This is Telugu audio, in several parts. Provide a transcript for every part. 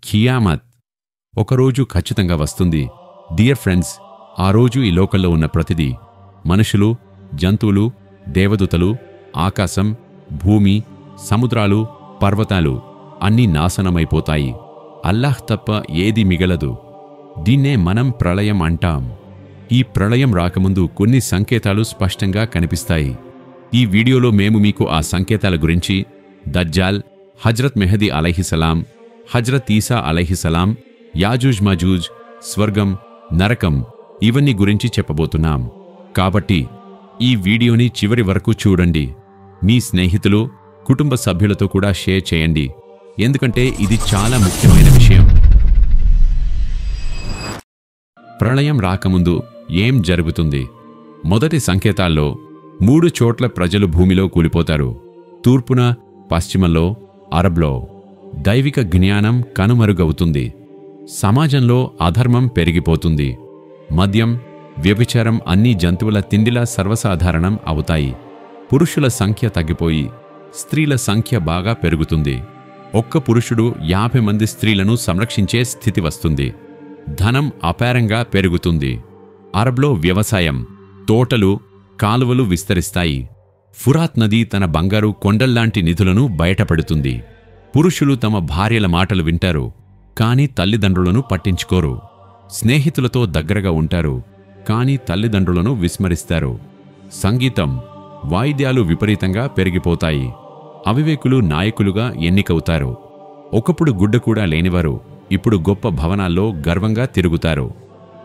ఖియామత్ ఒకరోజు ఖచ్చితంగా వస్తుంది. డియర్ ఫ్రెండ్స్, ఆ రోజు ఈ లోకంలో ఉన్న ప్రతిదీ, మనుషులు, జంతువులు, దేవదూతలు, ఆకాశం, భూమి, సముద్రాలు, పర్వతాలు అన్నీ నాశనమైపోతాయి. అల్లాహ్ తప్ప ఏది మిగలదు. దీన్నే మనం ప్రళయం అంటాం. ఈ ప్రళయం రాకముందు కొన్ని సంకేతాలు స్పష్టంగా కనిపిస్తాయి. ఈ వీడియోలో మేము మీకు ఆ సంకేతాల గురించి, దజ్జాల్, హజ్రత్ మెహదీ అలైహిస్సలాం, హజ్రత్ ఈసా అలైహిస్సలాం, యాజూజ్ మజూజ్, స్వర్గం, నరకం ఇవన్నీ గురించి చెప్పబోతున్నాం. కాబట్టి ఈ వీడియోని చివరి వరకు చూడండి. మీ స్నేహితులు, కుటుంబ సభ్యులతో కూడా షేర్ చేయండి, ఎందుకంటే ఇది చాలా ముఖ్యమైన విషయం. ప్రళయం రాకముందు ఏం జరుగుతుంది? మొదటి సంకేతాల్లో 3 చోట్ల ప్రజలు భూమిలో కూలిపోతారు. తూర్పున, పశ్చిమంలో, అరబ్లో. దైవిక జ్ఞానం కనుమరుగవుతుంది. సమాజంలో అధర్మం పెరిగిపోతుంది. మద్యం, వ్యభిచారం అన్ని జంతువుల తిండిలా సర్వసాధారణం అవుతాయి. పురుషుల సంఖ్య తగ్గిపోయి స్త్రీల సంఖ్య బాగా పెరుగుతుంది. ఒక్క పురుషుడు 50 మంది స్త్రీలను సంరక్షించే స్థితి వస్తుంది. ధనం అపారంగా పెరుగుతుంది. అరబ్లో వ్యవసాయం, తోటలు, కాలువలు విస్తరిస్తాయి. ఫురాత్ నది తన బంగారు కొండల్లాంటి నిధులను బయటపడుతుంది. పురుషులు తమ భార్యల మాటలు వింటారు, కాని తల్లిదండ్రులను పట్టించుకోరు. స్నేహితులతో దగ్గరగా ఉంటారు, కాని తల్లిదండ్రులను విస్మరిస్తారు. సంగీతం, వాయిద్యాలు విపరీతంగా పెరిగిపోతాయి. అవివేకులు నాయకులుగా ఎన్నికవుతారు. ఒకప్పుడు గుడ్డ కూడా లేనివారు ఇప్పుడు గొప్ప భవనాల్లో గర్వంగా తిరుగుతారు.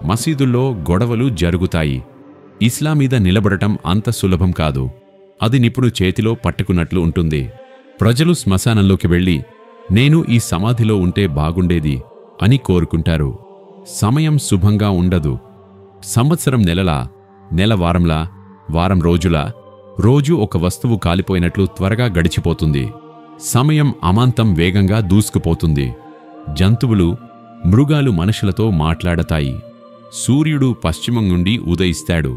మసీదుల్లో గొడవలు జరుగుతాయి. ఇస్లాం మీద నిలబడటం అంత సులభం కాదు. అది నిపుణుడు చేతిలో పట్టుకున్నట్లు ఉంటుంది. ప్రజలు శ్మశానంలోకి వెళ్లి, నేను ఈ సమాధిలో ఉంటే బాగుండేది అని కోరుకుంటారు. సమయం శుభంగా ఉండదు. సంవత్సరం నెలలా, నెల వారంలా, వారం రోజులా, రోజు ఒక వస్తువు కాలిపోయినట్లు త్వరగా గడిచిపోతుంది. సమయం అమాంతం వేగంగా దూసుకుపోతుంది. జంతువులు, మృగాలు మనుషులతో మాట్లాడతాయి. సూర్యుడు పశ్చిమం నుండి ఉదయిస్తాడు.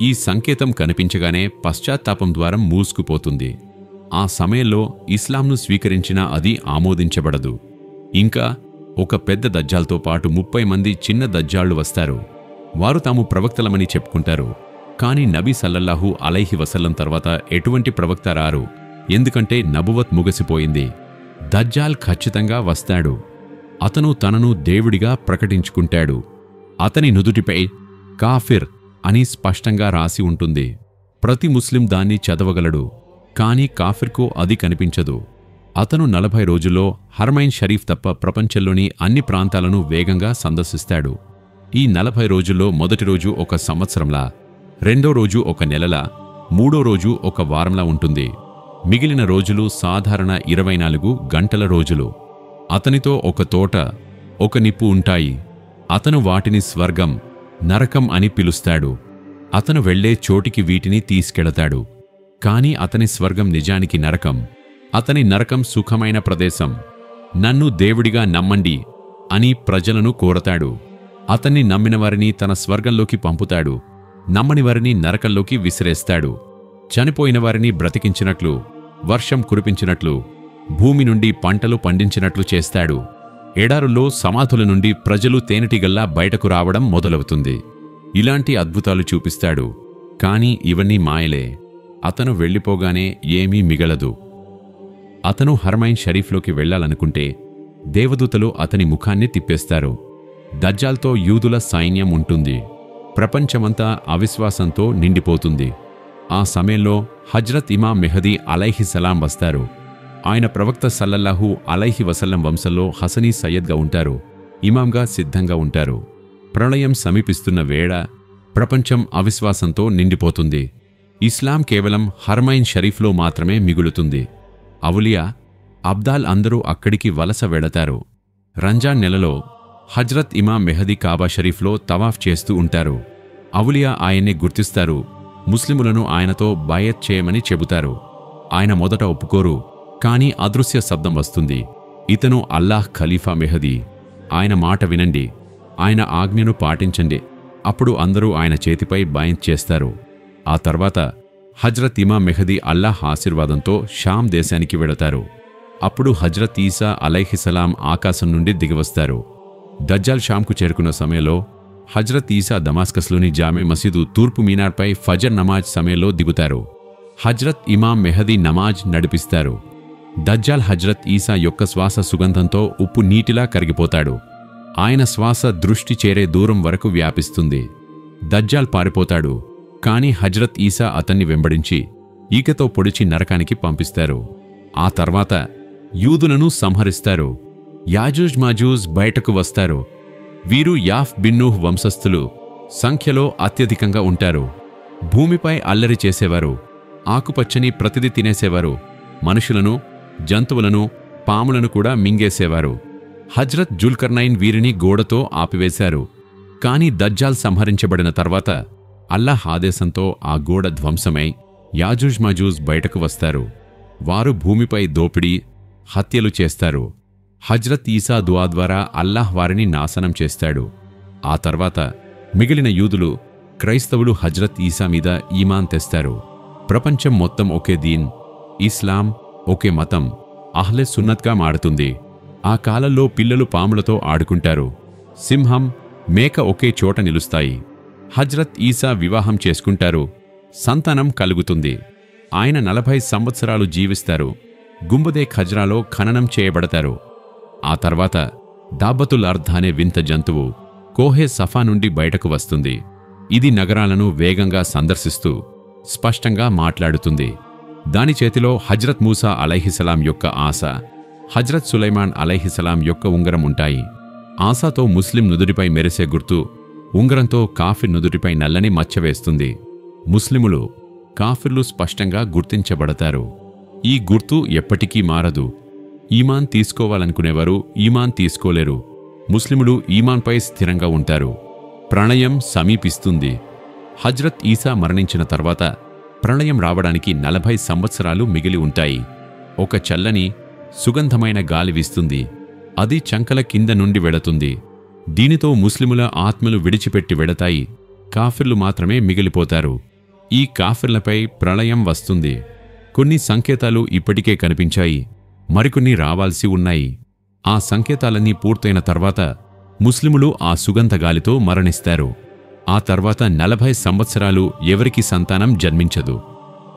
ఈ సంకేతం కనిపించగానే పశ్చాత్తాపం ద్వారం మూసుకుపోతుంది. ఆ సమయంలో ఇస్లాంను స్వీకరించినా అది ఆమోదించబడదు. ఇంకా ఒక పెద్ద దజ్జాల్తో పాటు 30 మంది చిన్న దజ్జాళ్లు వస్తారు. వారు తాము ప్రవక్తలమని చెప్పుకుంటారు. కాని నబీ సల్లల్లాహు అలైహి వసల్లం తర్వాత ఎటువంటి ప్రవక్త రారు, ఎందుకంటే నబువత్ ముగిసిపోయింది. దజ్జాల్ ఖచ్చితంగా వస్తాడు. అతను తనను దేవుడిగా ప్రకటించుకుంటాడు. అతని నుదుటిపై కాఫిర్ అని స్పష్టంగా రాసి ఉంటుంది. ప్రతి ముస్లిం దాన్ని చదవగలడు, కాని కాఫిర్కు అది కనిపించదు. అతను 40 రోజుల్లో హర్మైన్ షరీఫ్ తప్ప ప్రపంచంలోని అన్ని ప్రాంతాలను వేగంగా సందర్శిస్తాడు. ఈ 40 రోజుల్లో మొదటి రోజు ఒక సంవత్సరంలా, రెండో రోజు ఒక నెలలా, మూడో రోజు ఒక వారంలా ఉంటుంది. మిగిలిన రోజులు సాధారణ 24 గంటల రోజులు. అతనితో ఒక తోట, ఒక నిప్పు ఉంటాయి. అతను వాటిని స్వర్గం, నరకం అని పిలుస్తాడు. అతను వెళ్లే చోటికి వీటిని తీసుకెళతాడు. కాని అతని స్వర్గం నిజానికి నరకం. అతని నరకం సుఖమైన ప్రదేశం. నన్ను దేవుడిగా నమ్మండి అని ప్రజలను కోరతాడు. అతన్ని నమ్మిన వారిని తన స్వర్గంలోకి పంపుతాడు. నమ్మని వారిని నరకంలోకి విసిరేస్తాడు. చనిపోయిన వారిని బ్రతికించినట్లు, వర్షం కురిపించినట్లు, భూమి నుండి పంటలు పండించినట్లు చేస్తాడు. ఎడారుల్లో సమాధుల నుండి ప్రజలు తేనెటీగల్లా బయటకు రావడం మొదలవుతుంది. ఇలాంటి అద్భుతాలు చూపిస్తాడు. కాని ఇవన్నీ మాయలే. అతను వెళ్ళిపోగానే ఏమీ మిగలదు. అతను హర్మైన్ షరీఫ్లోకి వెళ్లాలనుకుంటే దేవదూతలు అతని ముఖాన్ని తిప్పేస్తారు. దజ్జాల్తో యూదుల సైన్యం ఉంటుంది. ప్రపంచమంతా అవిశ్వాసంతో నిండిపోతుంది. ఆ సమయంలో హజ్రత్ ఇమాం మెహదీ అలైహిస్సలాం వస్తారు. ఆయన ప్రవక్త సల్లల్లాహు అలైహి వసల్లం వంశంలో హసనీ సయ్యద్గా ఉంటారు. ఇమాంగా సిద్ధంగా ఉంటారు. ప్రళయం సమీపిస్తున్న వేళ ప్రపంచం అవిశ్వాసంతో నిండిపోతుంది. ఇస్లాం కేవలం హర్మైన్ షరీఫ్లో మాత్రమే మిగులుతుంది. అవులియా, అబ్దాల్ అందరూ అక్కడికి వలస వెళతారు. రంజాన్ నెలలో హజ్రత్ ఇమాం మెహదీ కాబా షరీఫ్లో తవాఫ్ చేస్తూ ఉంటారు. అవులియా ఆయన్ని గుర్తిస్తారు. ముస్లిములను ఆయనతో బయత్ చేయమని చెబుతారు. ఆయన మొదట ఒప్పుకోరు. కాని అదృశ్య శబ్దం వస్తుంది. ఇతను అల్లాహ్ ఖలీఫా మెహదీ. ఆయన మాట వినండి, ఆయన ఆజ్ఞను పాటించండి. అప్పుడు అందరూ ఆయన చేతిపై బయత్ చేస్తారు. ఆ తర్వాత హజ్రత్ ఇమాం మెహదీ అల్లాహ్ ఆశీర్వాదంతో షాం దేశానికి వెళతారు. అప్పుడు హజ్రత్ ఈసా అలైహిస్సలాం ఆకాశం నుండి దిగివస్తారు. దజ్జాల్ షాంకు చేరుకున్న సమయంలో హజ్రత్ ఈసా దమాస్కస్లోని జామే మసీదు తూర్పు మీనార్పై ఫజర్ నమాజ్ సమయంలో దిగుతారు. హజ్రత్ ఇమాం మెహదీ నమాజ్ నడిపిస్తారు. దజ్జాల్ హజ్రత్ ఈసా యొక్క శ్వాస సుగంధంతో ఉప్పు నీటిలా కరిగిపోతాడు. ఆయన శ్వాస దృష్టి చేరే దూరం వరకు వ్యాపిస్తుంది. దజ్జాల్ పారిపోతాడు. కాని హజ్రత్ ఈసా అతన్ని వెంబడించి ఈకతో పొడిచి నరకానికి పంపిస్తారు. ఆ తర్వాత యూదులను సంహరిస్తారు. యాజూజ్ మాజూజ్ బయటకు వస్తారు. వీరు యాఫ్ బిన్నూహ్ వంశస్థులు. సంఖ్యలో అత్యధికంగా ఉంటారు. భూమిపై అల్లరి చేసేవారు. ఆకుపచ్చని ప్రతిదీ తినేసేవారు. మనుషులను, జంతువులను, పాములను కూడా మింగేసేవారు. హజ్రత్ జుల్కర్నైన్ వీరిని గోడతో ఆపివేశారు. కాని దజ్జాల్ సంహరించబడిన తర్వాత అల్లాహ్ ఆదేశంతో ఆ గోడ ధ్వంసమై యాజూజ్ మాజూజ్ బయటకు వస్తారు. వారు భూమిపై దోపిడీ, హత్యలు చేస్తారు. హజ్రత్ ఈసా దుఆ ద్వారా అల్లాహ్ వారిని నాశనం చేస్తాడు. ఆ తర్వాత మిగిలిన యూదులు, క్రైస్తవులు హజ్రత్ ఈసా మీద ఈమాన్ తెస్తారు. ప్రపంచం మొత్తం ఒకే దీన్, ఇస్లాం, ఒకే మతం, అహ్లే సున్నత్గా మారుతుంది. ఆ కాలంలో పిల్లలు పాములతో ఆడుకుంటారు. సింహం, మేక ఒకే చోట నిలుస్తాయి. హజ్రత్ ఈసా వివాహం చేసుకుంటారు. సంతానం కలుగుతుంది. ఆయన 40 సంవత్సరాలు జీవిస్తారు. గుంబదే ఖజ్రాలో ఖననం చేయబడతారు. ఆ తర్వాత దాబతుల్ అర్ధ్ అనే వింత జంతువు కోహే సఫా నుండి బయటకు వస్తుంది. ఇది నగరాలను వేగంగా సందర్శిస్తూ స్పష్టంగా మాట్లాడుతుంది. దాని చేతిలో హజ్రత్ మూసా అలైహిస్సలాం యొక్క ఆసా, హజ్రత్ సులైమాన్ అలైహిస్సలాం యొక్క ఉంగరం ఉంటాయి. ఆసాతో ముస్లిం నుదుటిపై మెరిసే గుర్తు, ఉంగరంతో కాఫిర్ నుదుటిపై నల్లని మచ్చ వేస్తుంది. ముస్లిములు, కాఫిర్లు స్పష్టంగా గుర్తించబడతారు. ఈ గుర్తు ఎప్పటికీ మారదు. ఈమాన్ తీసుకోవాలనుకునేవారు ఈమాన్ తీసుకోలేరు. ముస్లిములు ఈమాన్పై స్థిరంగా ఉంటారు. ప్రళయం సమీపిస్తుంది. హజ్రత్ ఈసా మరణించిన తర్వాత ప్రళయం రావడానికి 40 సంవత్సరాలు మిగిలి ఉంటాయి. ఒక చల్లని, సుగంధమైన గాలి వీస్తుంది. అది చంకల కింద నుండి వెళుతుంది. దీనితో ముస్లిముల ఆత్మలు విడిచిపెట్టి వెడతాయి. కాఫిర్లు మాత్రమే మిగిలిపోతారు. ఈ కాఫిర్లపై ప్రళయం వస్తుంది. కొన్ని సంకేతాలు ఇప్పటికే కనిపించాయి. మరికొన్ని రావాల్సి ఉన్నాయి. ఆ సంకేతాలన్నీ పూర్తయిన తర్వాత ముస్లిములు ఆ సుగంధగాలితో మరణిస్తారు. ఆ తర్వాత 40 సంవత్సరాలు ఎవరికి సంతానం జన్మించదు.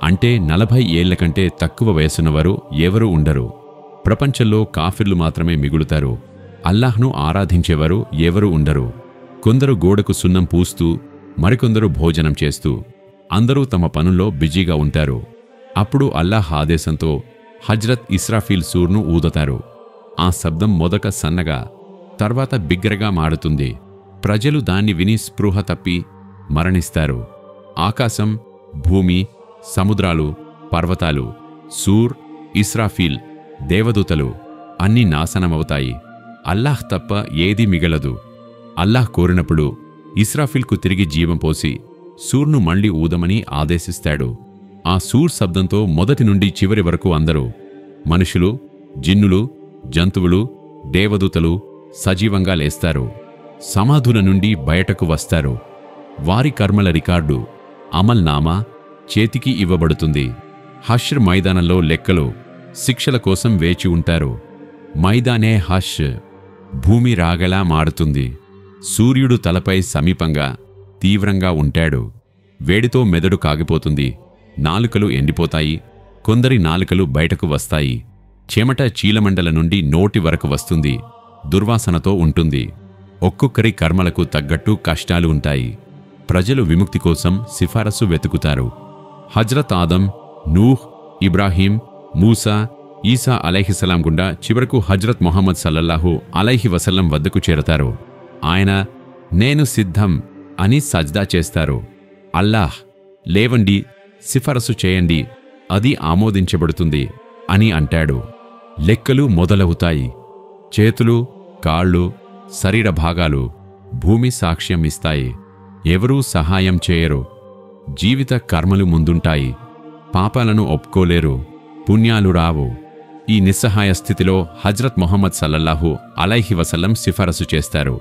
అంటే 40 ఏళ్ల కంటే తక్కువ వయసున్నవారు ఎవరూ ఉండరు. ప్రపంచంలో కాఫిర్లు మాత్రమే మిగులుతారు. అల్లాహ్ను ఆరాధించేవారు ఎవరూ ఉండరు. కొందరు గోడకు సున్నం పూస్తూ, మరికొందరు భోజనం చేస్తూ, అందరూ తమ పనుల్లో బిజీగా ఉంటారు. అప్పుడు అల్లాహ్ ఆదేశంతో హజ్రత్ ఇస్రాఫీల్ సూర్ను ఊదతారు. ఆ శబ్దం మొదట సన్నగా, తర్వాత బిగ్గరగా మారుతుంది. ప్రజలు దాన్ని విని స్పృహ తప్పి మరణిస్తారు. ఆకాశం, భూమి, సముద్రాలు, పర్వతాలు, సూర్, ఇస్రాఫీల్, దేవదూతలు అన్నీ నాశనమవుతాయి. అల్లాహ్ తప్ప ఏదీ మిగలదు. అల్లాహ్ కోరినప్పుడు ఇస్రాఫీల్కు తిరిగి జీవం పోసి సూర్ను మళ్లీ ఊదమని ఆదేశిస్తాడు. ఆ సూర్ శబ్దంతో మొదటి నుండి చివరి వరకు అందరూ, మనుషులు, జిన్నులు, జంతువులు, దేవదూతలు సజీవంగా లేస్తారు. సమాధుల నుండి బయటకు వస్తారు. వారి కర్మల రికార్డు, అమల్నామా చేతికి ఇవ్వబడుతుంది. హష్ర్ మైదానంలో లెక్కలు, శిక్షల కోసం వేచి ఉంటారు. మైదానే హష్, భూమి రాగలా మారుతుంది. సూర్యుడు తలపై సమీపంగా, తీవ్రంగా ఉంటాడు. వేడితో మెదడు కాగిపోతుంది. నాలుకలు ఎండిపోతాయి. కొందరి నాలుకలు బయటకు వస్తాయి. చెమట చీలమండల నుండి నోటి వరకు వస్తుంది. దుర్వాసనతో ఉంటుంది. ఒక్కొక్కరి కర్మలకు తగ్గట్టు కష్టాలు ఉంటాయి. ప్రజలు విముక్తి కోసం సిఫారసు వెతుకుతారు. హజ్రత్ ఆదం, నూహ్, ఇబ్రాహీం, మూసా, ఈసా అలైహిస్సలాం గుండా చివరకు హజ్రత్ మొహమ్మద్ సల్లల్లాహు అలైహి వసల్లం వద్దకు చేరతారు. ఆయన నేను సిద్ధం అని సజ్దా చేస్తారు. అల్లాహ్ లేవండి, సిఫారసు చేయండి, అది ఆమోదించబడుతుంది అని అంటాడు. లెక్కలు మొదలవుతాయి. చేతులు, కాళ్ళు, శరీర భాగాలు భూమి సాక్ష్యం ఇస్తాయి. ఎవరూ సహాయం చేయరు. జీవిత కర్మలు ముందుంటాయి. పాపాలను ఒప్పుకోలేరు. పుణ్యాలు రావు. ఈ నిస్సహాయ స్థితిలో హజ్రత్ మొహమ్మద్ సల్లల్లాహు అలైహి వసల్లం సిఫారసు చేస్తారు.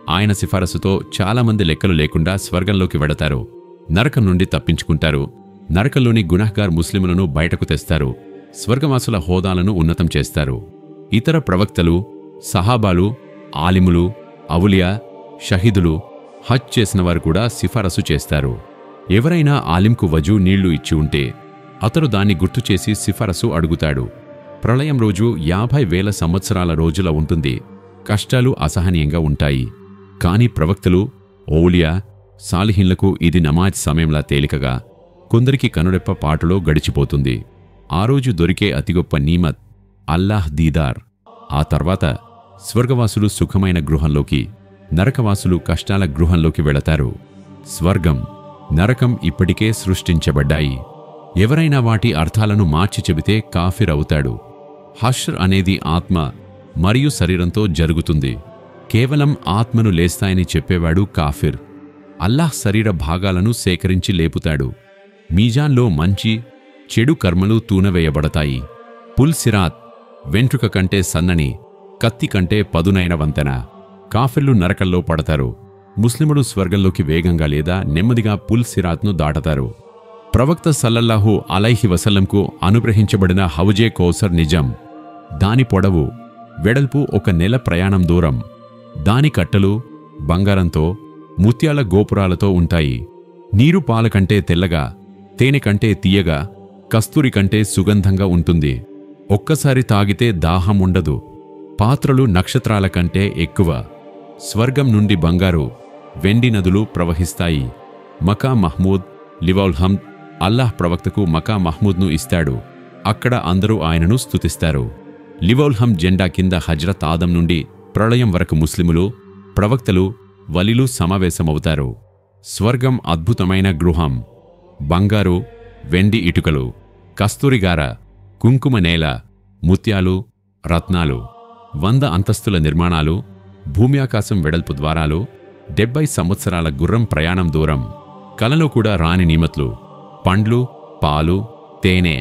ఆయన సిఫారసుతో చాలామంది లెక్కలు లేకుండా స్వర్గంలోకి వెడతారు. నరకం నుండి తప్పించుకుంటారు. నరకంలోని గునహ్గార్ ముస్లిములను బయటకు తెస్తారు. స్వర్గవాసుల హోదాలను ఉన్నతం చేస్తారు. ఇతర ప్రవక్తలు, సహాబాలు, ఆలిములు, ఔలియా, షహీదులు, హజ్ చేసిన వారు కూడా సిఫారసు చేస్తారు. ఎవరైనా ఆలింకు వజూ నీళ్లు ఇచ్చి ఉంటే అతడు దాన్ని గుర్తుచేసి సిఫారసు అడుగుతాడు. ప్రళయం రోజు 50,000 సంవత్సరాల రోజుల ఉంటుంది. కష్టాలు అసహనీయంగా ఉంటాయి. కాని ప్రవక్తలు, ఔలియా, సాలిహీన్లకు ఇది నమాజ్ సమయంలా తేలికగా, కొందరికి కనురెప్ప పాటులో గడిచిపోతుంది. ఆ రోజు దొరికే అతి గొప్ప నీమత్ అల్లాహ్ దీదార్. ఆ తర్వాత స్వర్గవాసులు సుఖమైన గృహంలోకి, నరకవాసులు కష్టాల గృహంలోకి వెళతారు. స్వర్గం, నరకం ఇప్పటికే సృష్టించబడ్డాయి. ఎవరైనా వాటి అర్థాలను మార్చి చెబితే కాఫిర్ అవుతాడు. హష్ర్ అనేది ఆత్మ మరియు శరీరంతో జరుగుతుంది. కేవలం ఆత్మను లేస్తాయని చెప్పేవాడు కాఫిర్. అల్లాహ్ శరీర భాగాలను సేకరించి లేపుతాడు. మీజాన్లో మంచి, చెడు కర్మలు తూనవేయబడతాయి. పుల్ సిరాత్, వెంట్రుక కంటే సన్నని, కత్తి కంటే పదునైన వంతెన. కాఫిర్లు నరకంలో పడతారు. ముస్లిములు స్వర్గంలోకి వేగంగా లేదా నెమ్మదిగా పుల్ సిరాత్ను దాటతారు. ప్రవక్త సల్లల్లాహు అలైహి వసల్లంకు అనుగ్రహించబడిన హౌజే కౌసర్ నిజం. దాని పొడవు, వెడల్పు 1 నెల ప్రయాణం దూరం. దాని కట్టలు బంగారంతో, ముత్యాల గోపురాలతో ఉంటాయి. నీరు పాల కంటే తెల్లగా, తేనె కంటే తీయగా, కస్తూరి కంటే సుగంధంగా ఉంటుంది. ఒక్కసారి తాగితే దాహం ఉండదు. పాత్రలు నక్షత్రాల కంటే ఎక్కువ. స్వర్గం నుండి బంగారు, వెండి నదులు ప్రవహిస్తాయి. మకా మహ్మూద్, లివౌల్ హమ్ద్ అల్లాహ్ ప్రవక్తకు మకా మహ్మూద్ను ఇస్తాడు. అక్కడ అందరూ ఆయనను స్తుతిస్తారు. లివౌల్ హమ్ద్ జెండా కింద హజ్రత్ ఆదం నుండి ప్రళయం వరకు ముస్లిములు, ప్రవక్తలు, వలీలు సమావేశమవుతారు. స్వర్గం అద్భుతమైన గృహం. బంగారు, వెండి ఇటుకలు, కస్తూరిగార, కుంకుమ నేల, ముత్యాలు, రత్నాలు, 100 అంతస్తుల నిర్మాణాలు, భూమి ఆకాశం వెడల్పు ద్వారాలు, 70 సంవత్సరాల గుర్రం ప్రయాణం దూరం. కలలో కూడా రాని నీమత్లు, పండ్లు, పాలు, తేనె,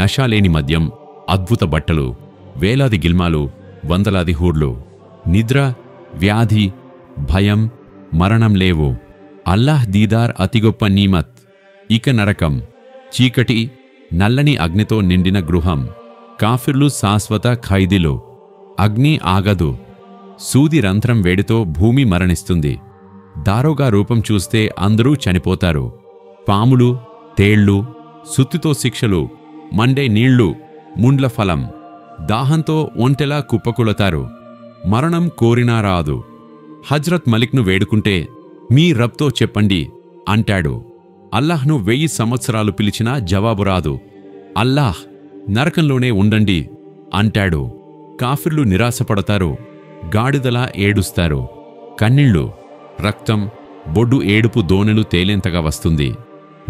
నషాలేని మద్యం, అద్భుత బట్టలు, వేలాది గిల్మాలు, వందలాది హూర్లు. నిద్ర, వ్యాధి, భయం, మరణం లేవు. అల్లాహ్ దీదార్ అతి గొప్ప నీమత్. ఇక నరకం, చీకటి, నల్లని అగ్నితో నిండిన గృహం. కాఫిర్లు శాశ్వత ఖైదీలు. అగ్ని ఆగదు. సూది రంధ్రం వేడితో భూమి మరణిస్తుంది. దారోగా రూపం చూస్తే అందరూ చనిపోతారు. పాములు, తేళ్లు, సుత్తితో శిక్షలు, మండే నీళ్లు, ముండ్ల ఫలం. దాహంతో ఒంటెలా కుప్పకులతారు. మరణం కోరినా రాదు. హజ్రత్ మలిక్ను వేడుకుంటే మీ రబ్తో చెప్పండి అంటాడు. అల్లాహ్ను 1000 సంవత్సరాలు పిలిచినా జవాబు రాదు. అల్లాహ్, నరకంలోనే ఉండండి అంటాడు. కాఫిర్లు నిరాశపడతారు. గాడిదలా ఏడుస్తారు. కన్నీళ్లు, రక్తం, బొడ్డు ఏడుపు దోనెలు తేలేంతగా వస్తుంది.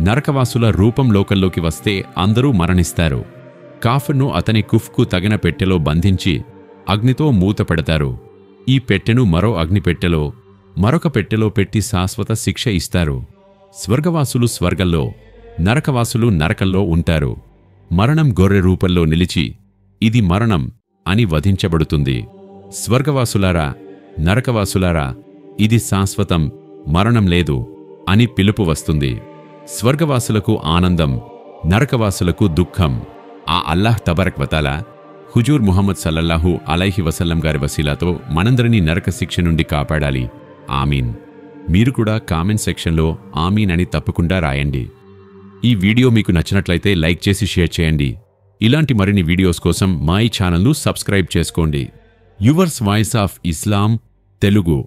నరకవాసుల రూపం లోకంలోకి వస్తే అందరూ మరణిస్తారు. కాఫిర్ను అతని కుఫ్కు తగిన పెట్టెలో బంధించి అగ్నితో మూత పెడతారు. ఈ పెట్టెను మరో అగ్నిపెట్టెలో, మరొక పెట్టెలో పెట్టి శాశ్వత శిక్ష ఇస్తారు. స్వర్గవాసులు స్వర్గంలో, నరకవాసులు నరకంలో ఉంటారు. మరణం గొర్రె రూపంలో నిలిచి ఇది మరణం అని వధించబడుతుంది. స్వర్గవాసులారా, నరకవాసులారా, ఇది శాశ్వతం, మరణం లేదు అని పిలుపు వస్తుంది. స్వర్గవాసులకు ఆనందం, నరకవాసులకు దుఃఖం. ఆ అల్లాహ్ తబారక్ వతాలా హుజూర్ ముహమ్మద్ సల్లల్లాహు అలైహి వసల్లం గారి వసీలాతో మనందరినీ నరక శిక్ష నుండి కాపాడాలి. ఆమీన్. మీరు కూడా కామెంట్ సెక్షన్లో ఆమీన్ అని తప్పకుండా రాయండి. ఈ వీడియో మీకు నచ్చినట్లయితే లైక్ చేసి షేర్ చేయండి. ఇలాంటి మరిన్ని వీడియోస్ కోసం మా ఈ ఛానల్ను సబ్స్క్రైబ్ చేసుకోండి. Yours voice of Islam Telugu.